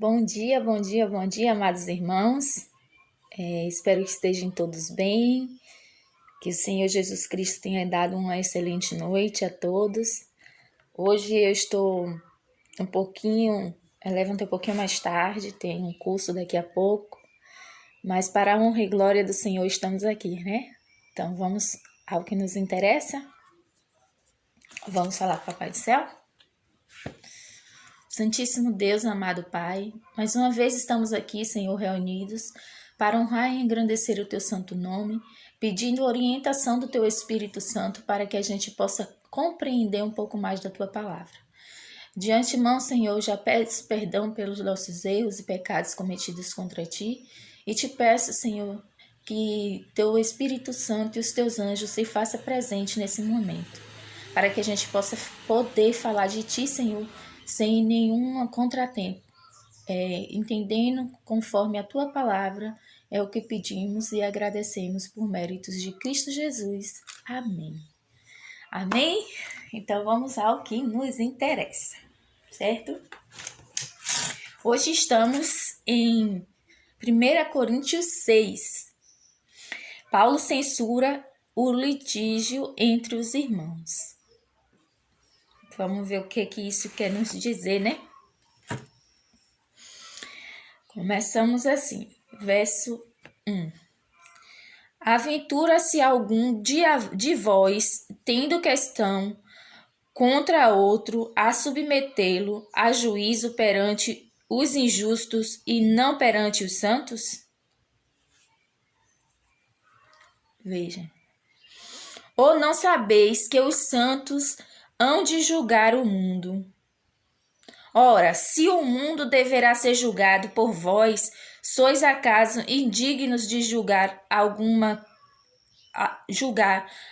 Bom dia, bom dia, bom dia, amados irmãos. Espero que estejam todos bem, que o Senhor Jesus Cristo tenha dado uma excelente noite a todos. Hoje eu estou levantei um pouquinho mais tarde, tenho um curso daqui a pouco, mas para a honra e glória do Senhor estamos aqui, né? Então vamos ao que nos interessa. Vamos falar com o Papai do Céu? Santíssimo Deus, amado Pai, mais uma vez estamos aqui, Senhor, reunidos para honrar e engrandecer o Teu santo nome, pedindo orientação do Teu Espírito Santo para que a gente possa compreender um pouco mais da Tua palavra. De antemão, Senhor, já peço perdão pelos nossos erros e pecados cometidos contra Ti e Te peço, Senhor, que Teu Espírito Santo e os Teus anjos se façam presentes nesse momento, para que a gente possa poder falar de Ti, Senhor, sem nenhum contratempo, entendendo conforme a Tua palavra, é o que pedimos e agradecemos por méritos de Cristo Jesus. Amém. Amém? Então vamos ao que nos interessa, certo? Hoje estamos em 1 Coríntios 6. Paulo censura o litígio entre os irmãos. Vamos ver o que isso quer nos dizer, né? Começamos assim, verso 1. Aventura-se algum de vós, tendo questão contra outro, a submetê-lo a juízo perante os injustos e não perante os santos? Veja. Ou não sabeis que os santos hão de julgar o mundo? Ora, se o mundo deverá ser julgado por vós, sois acaso indignos de julgar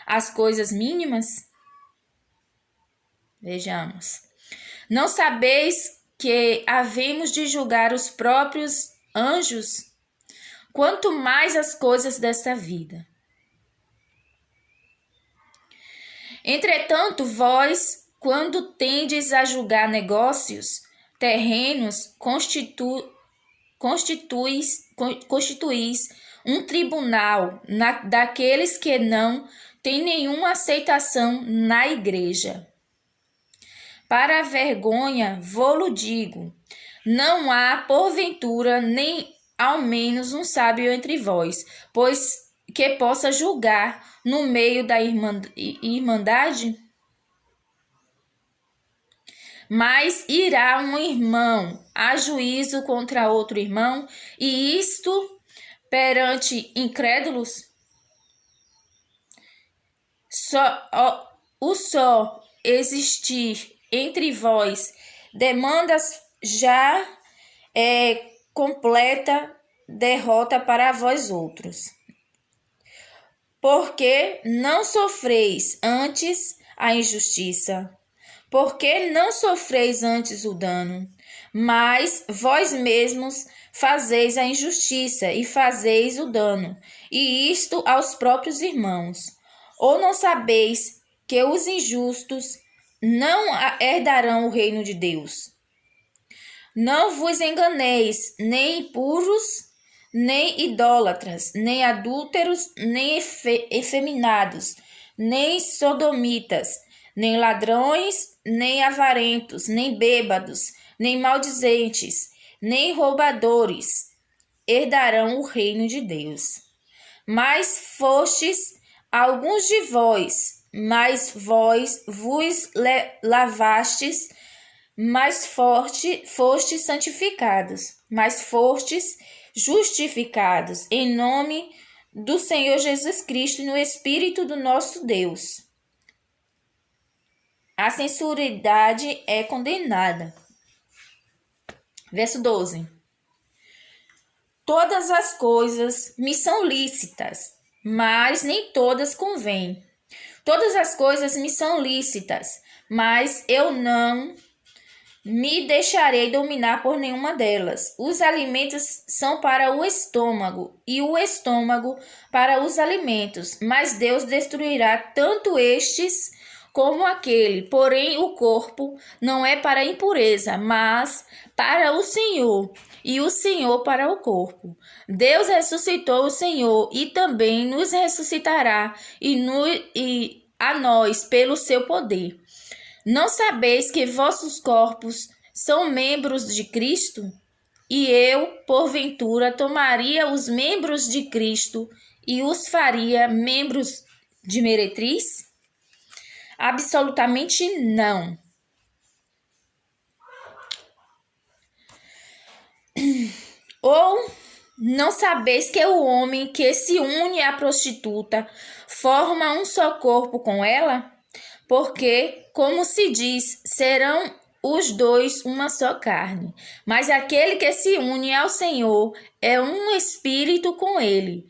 as coisas mínimas? Vejamos. Não sabeis que havemos de julgar os próprios anjos? Quanto mais as coisas desta vida. Entretanto, vós, quando tendes a julgar negócios terrenos, constituís um tribunal daqueles que não têm nenhuma aceitação na igreja. Para a vergonha vo-lo digo, não há porventura nem ao menos um sábio entre vós, pois que possa julgar no meio da irmandade? Mas irá um irmão a juízo contra outro irmão, e isto perante incrédulos? Só existir entre vós demandas já completa derrota para vós outros. Porque não sofreis antes a injustiça? Porque não sofreis antes o dano? Mas vós mesmos fazeis a injustiça e fazeis o dano, e isto aos próprios irmãos. Ou não sabeis que os injustos não herdarão o reino de Deus? Não vos enganeis, nem impuros, nem idólatras, nem adúlteros, nem efeminados, nem sodomitas, nem ladrões, nem avarentos, nem bêbados, nem maldizentes, nem roubadores herdarão o reino de Deus. Mas fostes alguns de vós, mas vós vos lavastes, mas fostes santificados, mas fostes justificados em nome do Senhor Jesus Cristo e no Espírito do nosso Deus. A sensualidade é condenada. Verso 12. Todas as coisas me são lícitas, mas nem todas convêm. Todas as coisas me são lícitas, mas eu não me deixarei dominar por nenhuma delas. Os alimentos são para o estômago, e o estômago para os alimentos, mas Deus destruirá tanto estes como aquele. Porém, o corpo não é para a impureza, mas para o Senhor, e o Senhor para o corpo. Deus ressuscitou o Senhor e também nos ressuscitará e a nós pelo seu poder. Não sabeis que vossos corpos são membros de Cristo? E eu, porventura, tomaria os membros de Cristo e os faria membros de meretriz? Absolutamente não. Ou não sabeis que o homem que se une à prostituta forma um só corpo com ela? Porque, como se diz, serão os dois uma só carne. Mas aquele que se une ao Senhor é um espírito com ele.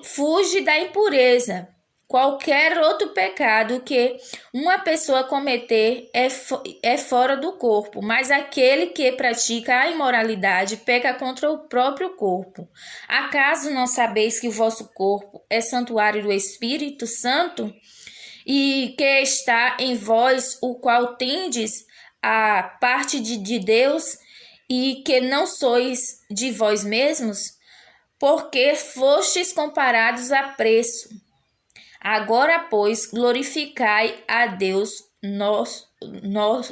Fuge da impureza. Qualquer outro pecado que uma pessoa cometer é fora do corpo, mas aquele que pratica a imoralidade peca contra o próprio corpo. Acaso não sabeis que o vosso corpo é santuário do Espírito Santo e que está em vós, o qual tendes a parte de Deus e que não sois de vós mesmos? Porque fostes comparados a preço. Agora, pois, glorificai a Deus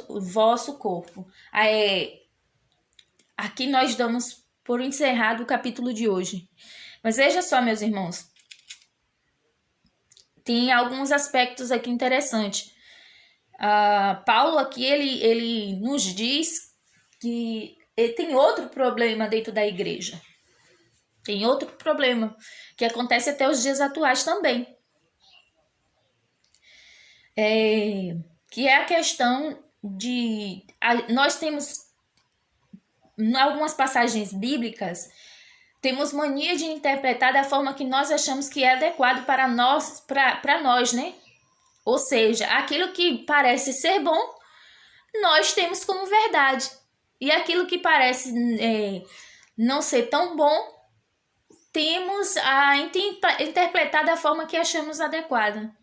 vosso corpo. Aqui nós damos por encerrado o capítulo de hoje. Mas veja só, meus irmãos. Tem alguns aspectos aqui interessantes. Paulo aqui, ele nos diz que tem outro problema dentro da igreja. Tem outro problema que acontece até os dias atuais também. Que é a questão de... Nós temos, em algumas passagens bíblicas, temos mania de interpretar da forma que nós achamos que é adequado para nós, né? Ou seja, aquilo que parece ser bom, nós temos como verdade. E aquilo que parece não ser tão bom, temos a interpretar da forma que achamos adequada.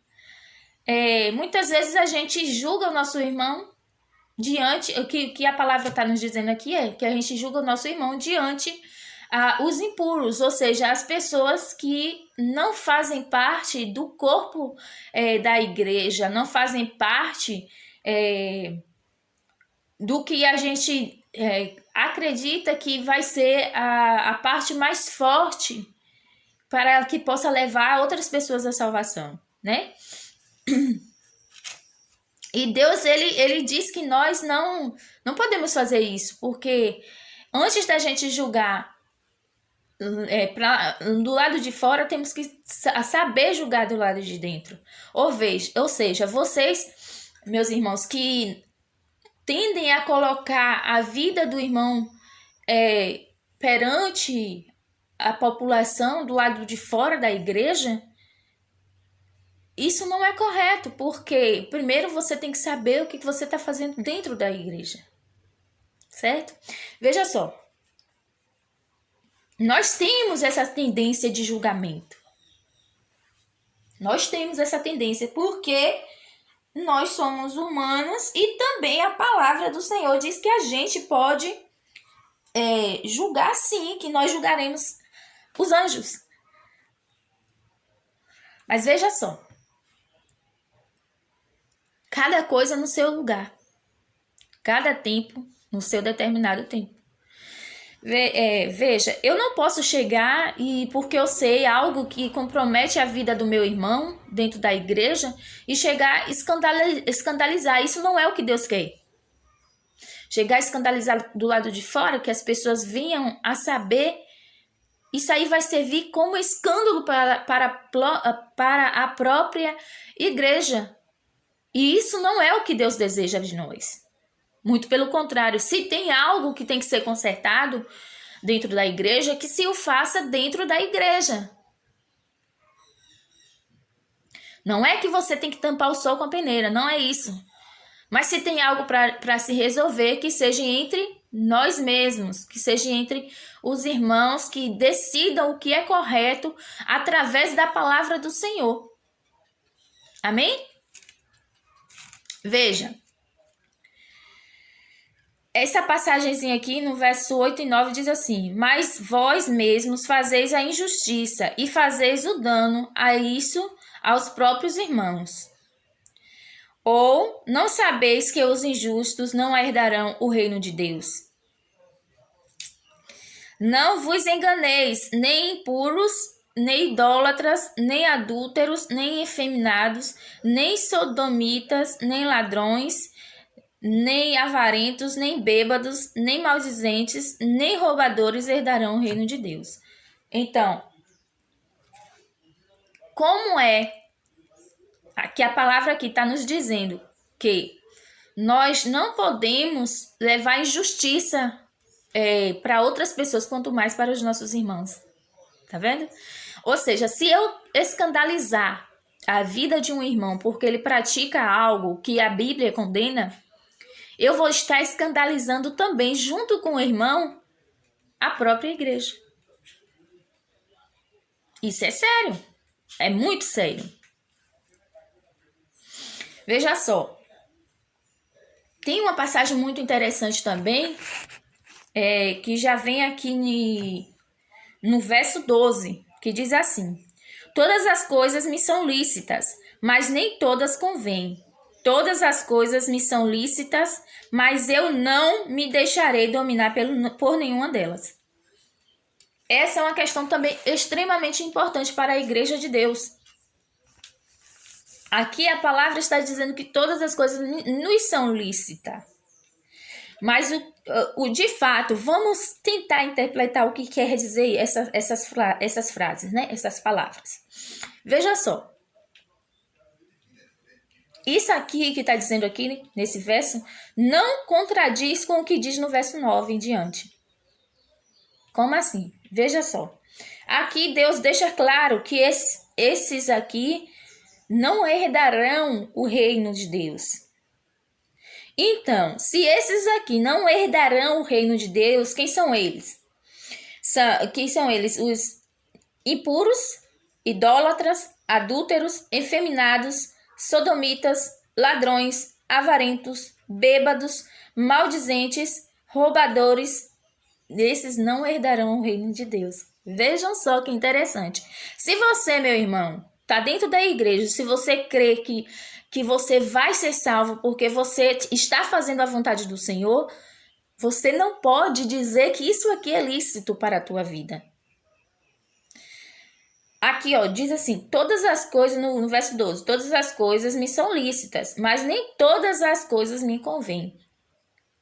Muitas vezes a gente julga o nosso irmão diante, o que a palavra está nos dizendo aqui que a gente julga o nosso irmão diante os impuros, ou seja, as pessoas que não fazem parte do corpo da igreja, não fazem parte do que a gente acredita que vai ser a parte mais forte para que possa levar outras pessoas à salvação, né? E Deus, ele diz que nós não podemos fazer isso, porque antes da gente julgar do lado de fora, temos que saber julgar do lado de dentro. Ou seja, vocês, meus irmãos, que tendem a colocar a vida do irmão perante a população do lado de fora da igreja, isso não é correto, porque primeiro você tem que saber o que você está fazendo dentro da igreja, certo? Veja só, nós temos essa tendência de julgamento. Nós temos essa tendência porque nós somos humanos e também a palavra do Senhor diz que a gente pode julgar sim, que nós julgaremos os anjos. Mas veja só, cada coisa no seu lugar, cada tempo no seu determinado tempo. Veja, eu não posso chegar e porque eu sei algo que compromete a vida do meu irmão dentro da igreja e chegar escandalizar. Isso não é o que Deus quer. Chegar a escandalizar do lado de fora, que as pessoas venham a saber, isso aí vai servir como escândalo para a própria igreja. E isso não é o que Deus deseja de nós. Muito pelo contrário, se tem algo que tem que ser consertado dentro da igreja, que se o faça dentro da igreja. Não é que você tem que tampar o sol com a peneira, não é isso. Mas se tem algo para se resolver, que seja entre nós mesmos, que seja entre os irmãos que decidam o que é correto através da palavra do Senhor. Amém? Veja, essa passagenzinha aqui no verso 8 e 9 diz assim: mas vós mesmos fazeis a injustiça e fazeis o dano a isso aos próprios irmãos. Ou não sabeis que os injustos não herdarão o reino de Deus? Não vos enganeis, nem impuros, nem idólatras, nem adúlteros, nem efeminados, nem sodomitas, nem ladrões, nem avarentos, nem bêbados, nem maldizentes, nem roubadores herdarão o reino de Deus. Então, como é que a palavra aqui está nos dizendo que nós não podemos levar injustiça para outras pessoas, quanto mais para os nossos irmãos. Tá vendo? Ou seja, se eu escandalizar a vida de um irmão porque ele pratica algo que a Bíblia condena, eu vou estar escandalizando também, junto com o irmão, a própria igreja. Isso é sério. É muito sério. Veja só. Tem uma passagem muito interessante também, que já vem aqui no verso 12, que diz assim: todas as coisas me são lícitas, mas nem todas convêm. Todas as coisas me são lícitas, mas eu não me deixarei dominar por nenhuma delas. Essa é uma questão também extremamente importante para a Igreja de Deus. Aqui a palavra está dizendo que todas as coisas nos são lícitas. Mas de fato, vamos tentar interpretar o que quer dizer essas frases, né? Essas palavras. Veja só. Isso aqui que está dizendo aqui, nesse verso, não contradiz com o que diz no verso 9 em diante. Como assim? Veja só. Aqui Deus deixa claro que esses aqui não herdarão o reino de Deus. Então, se esses aqui não herdarão o reino de Deus, quem são eles? Quem são eles? Os impuros, idólatras, adúlteros, efeminados, sodomitas, ladrões, avarentos, bêbados, maldizentes, roubadores. Esses não herdarão o reino de Deus. Vejam só que interessante. Se você, meu irmão, está dentro da igreja, se você crê que você vai ser salvo porque você está fazendo a vontade do Senhor, você não pode dizer que isso aqui é lícito para a tua vida. Aqui, ó, diz assim, todas as coisas, no verso 12, todas as coisas me são lícitas, mas nem todas as coisas me convêm.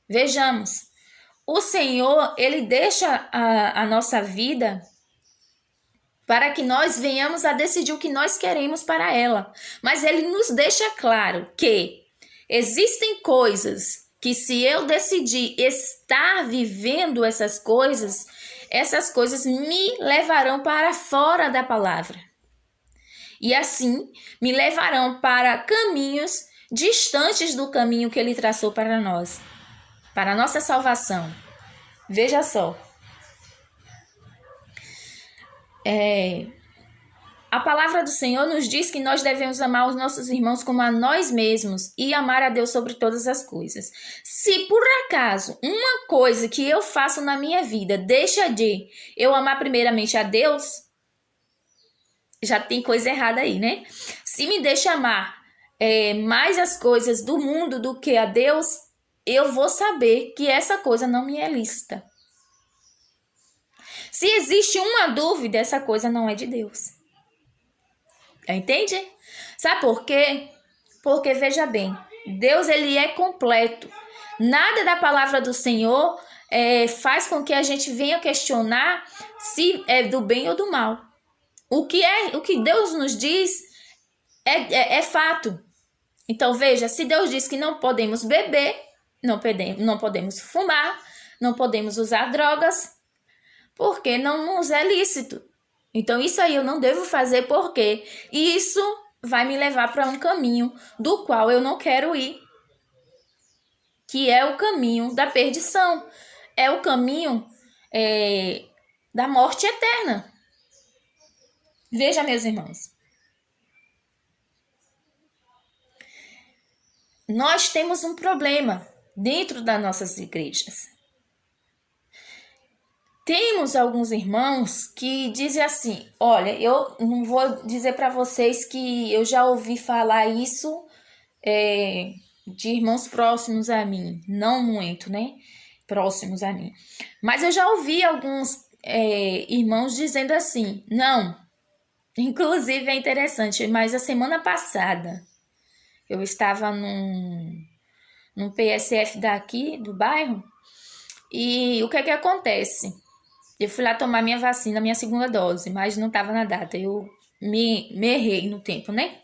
Vejamos, o Senhor, Ele deixa a nossa vida para que nós venhamos a decidir o que nós queremos para ela. Mas Ele nos deixa claro que existem coisas que, se eu decidir estar vivendo essas coisas me levarão para fora da palavra. E assim, me levarão para caminhos distantes do caminho que Ele traçou para nós, para a nossa salvação. Veja só. A palavra do Senhor nos diz que nós devemos amar os nossos irmãos como a nós mesmos e amar a Deus sobre todas as coisas. Se por acaso uma coisa que eu faço na minha vida deixa de eu amar primeiramente a Deus, já tem coisa errada aí, né? Se me deixa amar mais as coisas do mundo do que a Deus, eu vou saber que essa coisa não me é lícita. Se existe uma dúvida, essa coisa não é de Deus. Entende? Sabe por quê? Porque, veja bem, Deus, Ele é completo. Nada da palavra do Senhor faz com que a gente venha questionar se é do bem ou do mal. O que Deus nos diz é fato. Então, veja, se Deus diz que não podemos beber, não podemos fumar, não podemos usar drogas, porque não nos é lícito. Então, isso aí eu não devo fazer porque isso vai me levar para um caminho do qual eu não quero ir, que é o caminho da perdição, é o caminho da morte eterna. Veja, meus irmãos. nós temos um problema dentro das nossas igrejas. Temos alguns irmãos que dizem assim, olha, eu não vou dizer para vocês que eu já ouvi falar isso de irmãos próximos a mim, não muito, né? Próximos a mim. Mas eu já ouvi alguns irmãos dizendo assim, não, inclusive é interessante, mas a semana passada eu estava num PSF daqui, do bairro, e o que é que acontece? Eu fui lá tomar minha vacina, minha segunda dose, mas não estava na data. Eu me errei no tempo, né?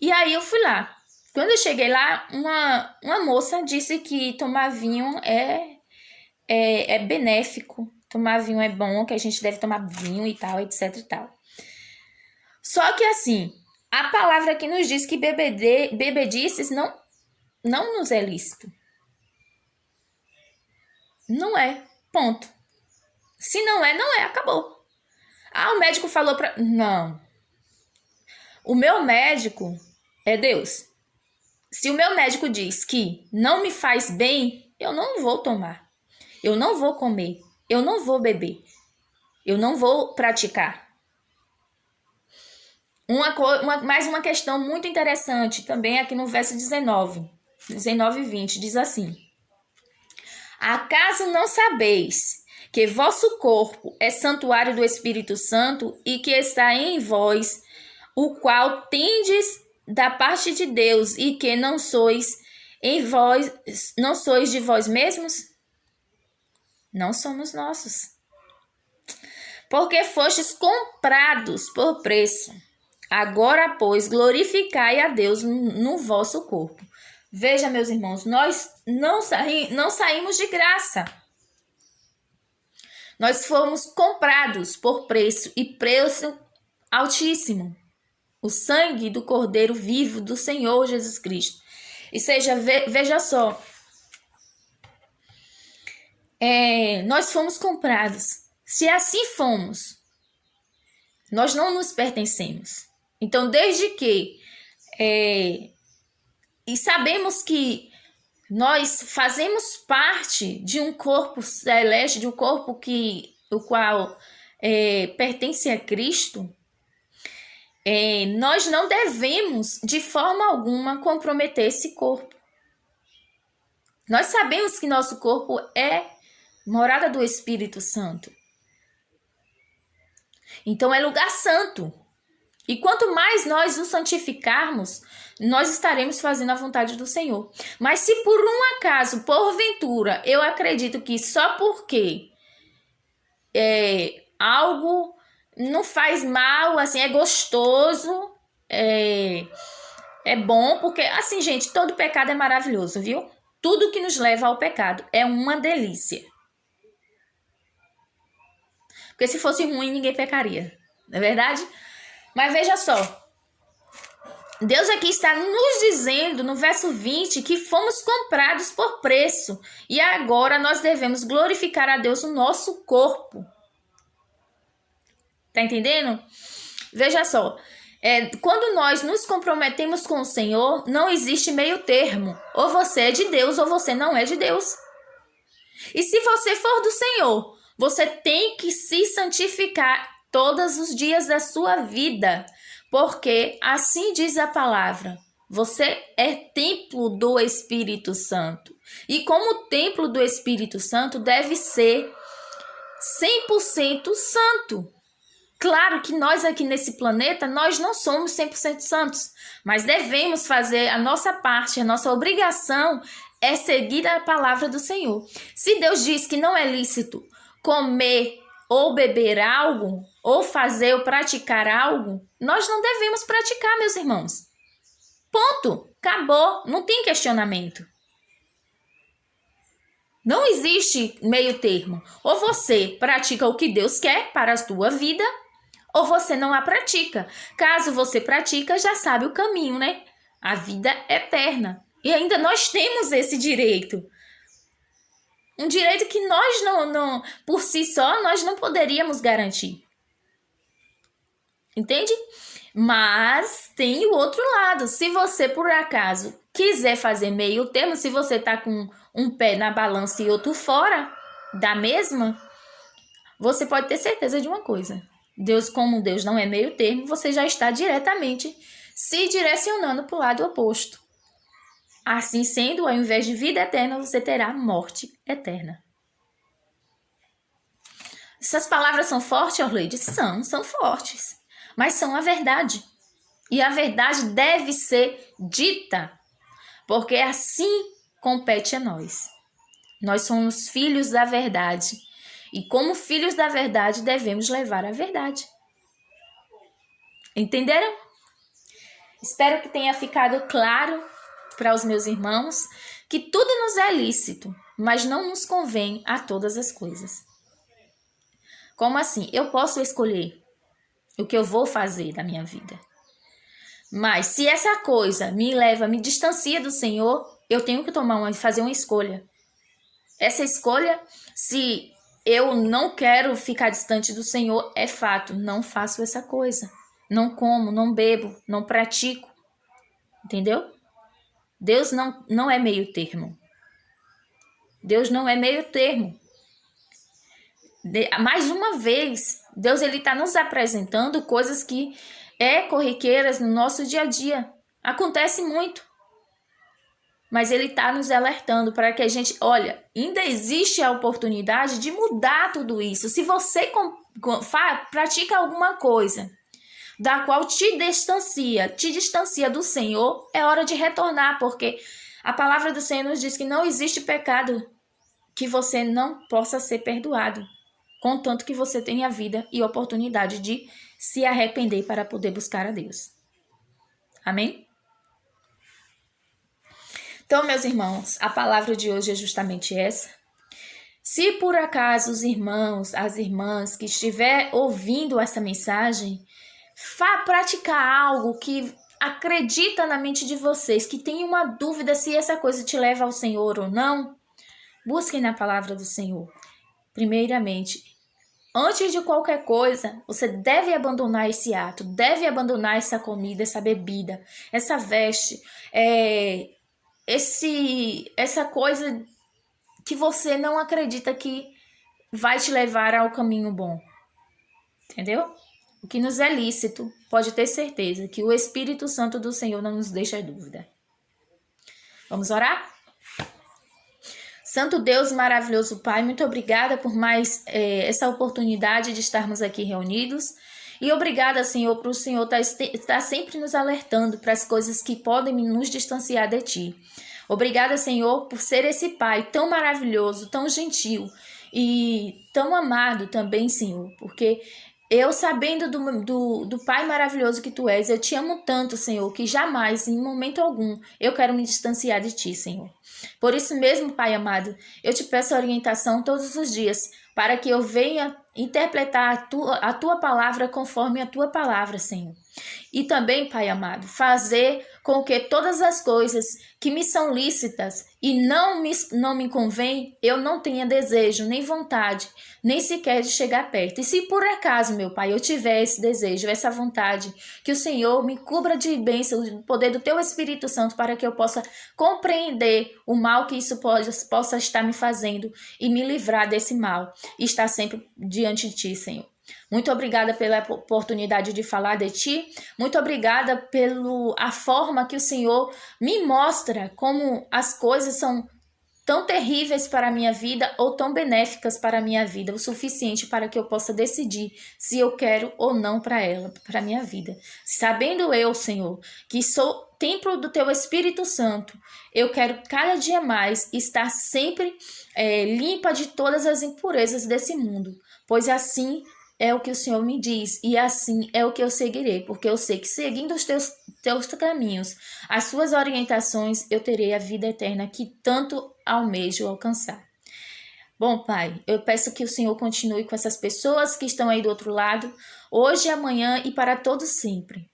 E aí eu fui lá. Quando eu cheguei lá, uma moça disse que tomar vinho é benéfico. Tomar vinho é bom, que a gente deve tomar vinho e tal, etc e tal. Só que assim, a palavra aqui nos diz que bebedices não nos é lícito. Não é. Ponto. Se não é, acabou. Ah, o médico falou pra... Não. O meu médico é Deus. Se o meu médico diz que não me faz bem, eu não vou tomar. Eu não vou comer. Eu não vou beber. Eu não vou praticar. Mais uma questão muito interessante também aqui no verso 19 e 20, diz assim: acaso não sabeis que vosso corpo é santuário do Espírito Santo e que está em vós, o qual tendes da parte de Deus e que não sois de vós mesmos? Não somos nossos. Porque fostes comprados por preço. Agora, pois, glorificai a Deus no vosso corpo. Veja, meus irmãos, nós não saímos de graça. Nós fomos comprados por preço e preço altíssimo. O sangue do Cordeiro vivo do Senhor Jesus Cristo. E veja só. Nós fomos comprados. Se assim fomos, nós não nos pertencemos. Então, desde que... e sabemos que nós fazemos parte de um corpo celeste, de um corpo o qual pertence a Cristo, nós não devemos, de forma alguma, comprometer esse corpo. Nós sabemos que nosso corpo é morada do Espírito Santo. Então, é lugar santo. E quanto mais nós o santificarmos, nós estaremos fazendo a vontade do Senhor. Mas se por um acaso, porventura, eu acredito que só porque algo não faz mal, assim, é gostoso, é bom, porque, assim, gente, todo pecado é maravilhoso, viu? Tudo que nos leva ao pecado é uma delícia. Porque se fosse ruim, ninguém pecaria, não é verdade? Mas veja só, Deus aqui está nos dizendo no verso 20 que fomos comprados por preço e agora nós devemos glorificar a Deus no nosso corpo. Tá entendendo? Veja só, quando nós nos comprometemos com o Senhor, não existe meio termo. Ou você é de Deus ou você não é de Deus. E se você for do Senhor, você tem que se santificar todos os dias da sua vida, porque assim diz a palavra, você é templo do Espírito Santo. E como templo do Espírito Santo deve ser 100% santo. Claro que nós aqui nesse planeta, nós não somos 100% santos, mas devemos fazer a nossa parte, a nossa obrigação é seguir a palavra do Senhor. Se Deus diz que não é lícito comer ou beber algo, ou fazer ou praticar algo, nós não devemos praticar, meus irmãos. Ponto. Acabou. Não tem questionamento. Não existe meio termo. Ou você pratica o que Deus quer para a sua vida, ou você não a pratica. Caso você pratica, já sabe o caminho, né? A vida eterna. E ainda nós temos esse direito. Um direito que nós não por si só, nós não poderíamos garantir. Entende? Mas tem o outro lado. Se você, por acaso, quiser fazer meio termo, se você tá com um pé na balança e outro fora da mesma, você pode ter certeza de uma coisa. Deus, como Deus não é meio termo, você já está diretamente se direcionando para o lado oposto. Assim sendo, ao invés de vida eterna, você terá morte eterna. Essas palavras são fortes, Orleide? São fortes. Mas são a verdade. E a verdade deve ser dita. Porque assim compete a nós. Nós somos filhos da verdade. E como filhos da verdade, devemos levar a verdade. Entenderam? Espero que tenha ficado claro para os meus irmãos que tudo nos é lícito, mas não nos convém a todas as coisas. Como assim? Eu posso escolher o que eu vou fazer da minha vida. Mas se essa coisa me distancia do Senhor, eu tenho que fazer uma escolha. Essa escolha, se eu não quero ficar distante do Senhor, é fato, não faço essa coisa. Não como, não bebo, não pratico. Entendeu? Deus não é meio termo. Deus não é meio termo. Mais uma vez, Deus está nos apresentando coisas que corriqueiras no nosso dia a dia. Acontece muito. Mas Ele está nos alertando para que a gente, olha, ainda existe a oportunidade de mudar tudo isso. Se você pratica alguma coisa da qual te distancia do Senhor, é hora de retornar, porque a palavra do Senhor nos diz que não existe pecado que você não possa ser perdoado, contanto que você tenha vida e oportunidade de se arrepender para poder buscar a Deus. Amém? Então, meus irmãos, a palavra de hoje é justamente essa. Se por acaso os irmãos, as irmãs que estiver ouvindo essa mensagem, praticar algo que acredita na mente de vocês, que tem uma dúvida se essa coisa te leva ao Senhor ou não, busquem na palavra do Senhor. Primeiramente, antes de qualquer coisa, você deve abandonar esse ato, deve abandonar essa comida, essa bebida, essa veste, essa coisa que você não acredita que vai te levar ao caminho bom. Entendeu? O que nos é lícito, pode ter certeza que o Espírito Santo do Senhor não nos deixa dúvida. Vamos orar? Santo Deus, maravilhoso Pai, muito obrigada por mais essa oportunidade de estarmos aqui reunidos. E obrigada, Senhor, por o Senhor estar sempre nos alertando para as coisas que podem nos distanciar de Ti. Obrigada, Senhor, por ser esse Pai tão maravilhoso, tão gentil e tão amado também, Senhor, porque eu, sabendo do Pai maravilhoso que Tu és, eu te amo tanto, Senhor, que jamais, em momento algum, eu quero me distanciar de Ti, Senhor. Por isso mesmo, Pai amado, eu te peço orientação todos os dias, para que eu venha interpretar a Tua palavra conforme a Tua palavra, Senhor. E também, Pai amado, fazer com que todas as coisas que me são lícitas e não me convém, eu não tenha desejo, nem vontade, nem sequer de chegar perto. E se por acaso, meu Pai, eu tiver esse desejo, essa vontade, que o Senhor me cubra de bênção, do poder do Teu Espírito Santo, para que eu possa compreender o mal que isso possa estar me fazendo e me livrar desse mal e estar sempre diante de Ti, Senhor. Muito obrigada pela oportunidade de falar de Ti. Muito obrigada pela forma que o Senhor me mostra como as coisas são tão terríveis para a minha vida ou tão benéficas para a minha vida, o suficiente para que eu possa decidir se eu quero ou não para a minha vida. Sabendo eu, Senhor, que sou templo do Teu Espírito Santo, eu quero cada dia mais estar sempre limpa de todas as impurezas desse mundo, pois assim é o que o Senhor me diz, e assim é o que eu seguirei, porque eu sei que seguindo os teus caminhos, as suas orientações, eu terei a vida eterna que tanto almejo alcançar. Bom, Pai, eu peço que o Senhor continue com essas pessoas que estão aí do outro lado, hoje, amanhã e para todos sempre.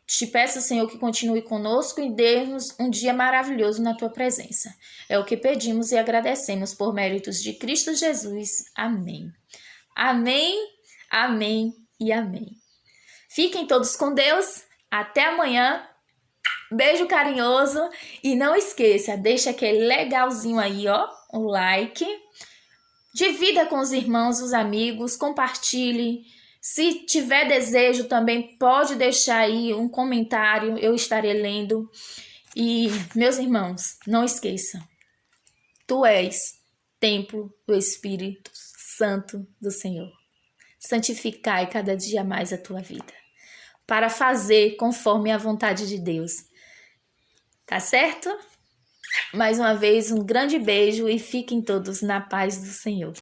Te peço, Senhor, que continue conosco e dê-nos um dia maravilhoso na Tua presença. É o que pedimos e agradecemos por méritos de Cristo Jesus. Amém. Amém, amém e amém. Fiquem todos com Deus. Até amanhã. Beijo carinhoso e não esqueça, deixa aquele legalzinho aí, ó, o like. Divida com os irmãos, os amigos, compartilhe. Se tiver desejo também pode deixar aí um comentário, eu estarei lendo. E meus irmãos, não esqueçam, tu és templo do Espírito Santo do Senhor. Santificai cada dia mais a tua vida, para fazer conforme a vontade de Deus. Tá certo? Mais uma vez, um grande beijo e fiquem todos na paz do Senhor.